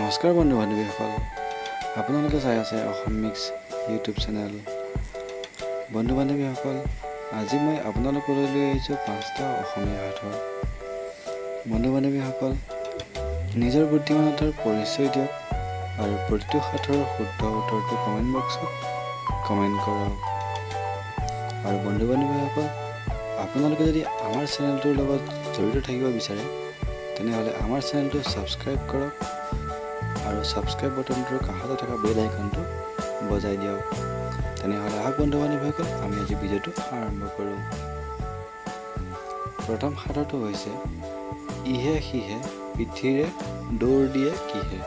নমস্কাৰ বন্ধু বান্ধৱীসকল, আপোনালোকে চাই আছে অসম মিক্স ইউটিউব চেনেল। বন্ধু বান্ধৱীসকল, আজি মই আপোনালোকলৈ লৈ আহিছোঁ 5টা অসমীয়া সাধু। বন্ধু বান্ধৱীসকল, নিজৰ বুদ্ধিমত্তাৰ পৰিচয় দিয়ক আৰু প্ৰতিটো সাধুৰ শুদ্ধ উত্তৰটো কমেণ্ট বক্সত কমেণ্ট কৰক। আৰু বন্ধু বান্ধৱীসকল, আপোনালোকে যদি আমাৰ চেনেলটোৰ লগত জড়িত থাকিব বিচাৰে তেনেহ'লে আমাৰ চেনেলটো ছাবস্ক্ৰাইব কৰক আৰু ছাবস্ক্ৰাইব বটনটোৰ কাষতে থকা বেল আইকনটো বজাই দিয়ক। তেনেহ'লে আহক বন্ধু বান্ধৱীসকল, আমি আজি ভিডিঅ'টো আৰম্ভ কৰোঁ। প্ৰথম সাধুটো হৈছে ইহে সিহে পিঠিৰে দৌৰ দিয়ে কিহে।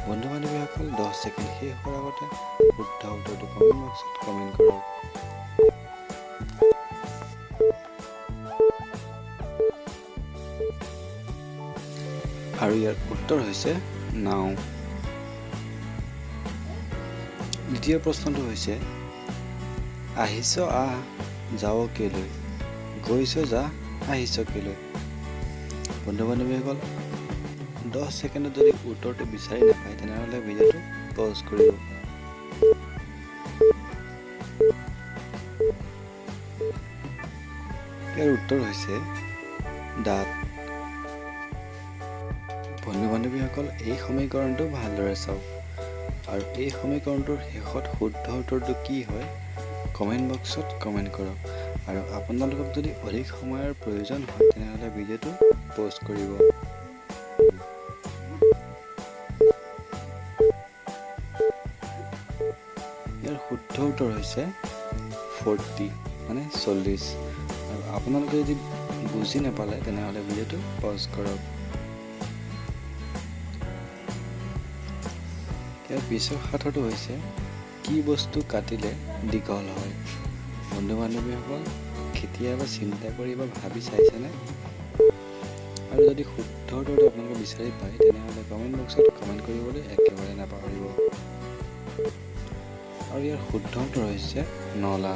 বন্ধু বান্ধৱীসকল, 10 ছেকেণ্ড শেষ হোৱাৰ আগতে শুদ্ধ উত্তৰটো কমেণ্ট বক্সত কমেণ্ট কৰক। আৰু ইয়াৰ উত্তৰ হৈছে নাও। দ্বিতীয় প্ৰশ্নটো হৈছে আহিছ আহ যাও কেলৈ, গৈছ যা আহিছ কেলৈ। বন্ধু বান্ধৱীসকল, 10 ছেকেণ্ডত যদি উত্তৰটো বিচাৰি নাপায় তেনেহ'লে ভিডিঅ'টো পজ কৰিব। ইয়াৰ উত্তৰ হৈছে দাঁত। বন্ধু বান্ধৱীসকল, এই সমীকৰণটো ভালদৰে চাওক আৰু এই সমীকৰণটোৰ শেষত শুদ্ধ উত্তৰটো কি হয় কমেণ্ট বক্সত কমেণ্ট কৰক। আৰু আপোনালোকক যদি অধিক সময়ৰ প্ৰয়োজন হয় তেনেহ'লে ভিডিঅ'টো পষ্ট কৰিব। ইয়াৰ শুদ্ধ উত্তৰ হৈছে 40 মানে 40। আৰু আপোনালোকে যদি বুজি নাপালে তেনেহ'লে ভিডিঅ'টো পজ কৰক। ইয়াৰ পিছৰ সাধুটো হৈছে কি বস্তু কাটিলে দীঘল হয়। বন্ধু বান্ধৱীসকল, কেতিয়াবা চিন্তা কৰি বা ভাবি চাইছেনে? আৰু যদি শুদ্ধ উত্তৰটো আপোনালোকে বিচাৰি পায় তেনেহ'লে কমেণ্ট বক্সত কমেণ্ট কৰিবলৈ একেবাৰে নাপাহৰিব। আৰু ইয়াৰ শুদ্ধ উত্তৰ হৈছে নলা।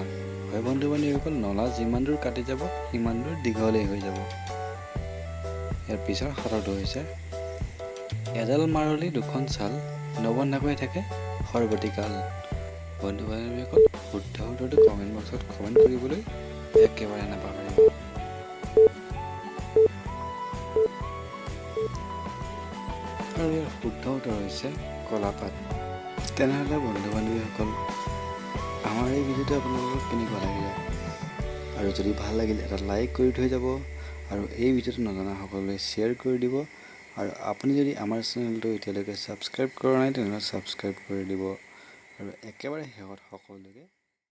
হয় বন্ধু বান্ধৱীসকল, নলা যিমান দূৰ কাটি যাব সিমান দূৰ দীঘলেই হৈ যাব। ইয়াৰ পিছৰ সাধুটো হৈছে এডাল মাৰলি দুখন ছাল, নবন্ধাকৈ থাকে সৰ্বতিকাল। বন্ধু বান্ধৱীসকল, শুদ্ধ উত্তৰটো কমেণ্ট বক্সত কমেণ্ট কৰিবলৈ একেবাৰে নাপাহৰিব। আৰু ইয়াৰ শুদ্ধ উত্তৰ হৈছে কলাপাত। তেনেহ'লে বন্ধু বান্ধৱীসকল, আমাৰ এই ভিডিঅ'টো আপোনালোকক কেনেকুৱা লাগিলে? আৰু যদি ভাল লাগিলে এটা লাইক কৰি থৈ যাব আৰু এই ভিডিঅ'টো নজনা সকলোৱে শ্বেয়াৰ কৰি দিব। আৰু আপুনি যদি আমাৰ চেনেলটো এতিয়ালৈকে ছাবস্ক্ৰাইব কৰা নাই তেনেহ'লে ছাবস্ক্ৰাইব কৰি দিব। আৰু একেবাৰে শেষত সকলোকে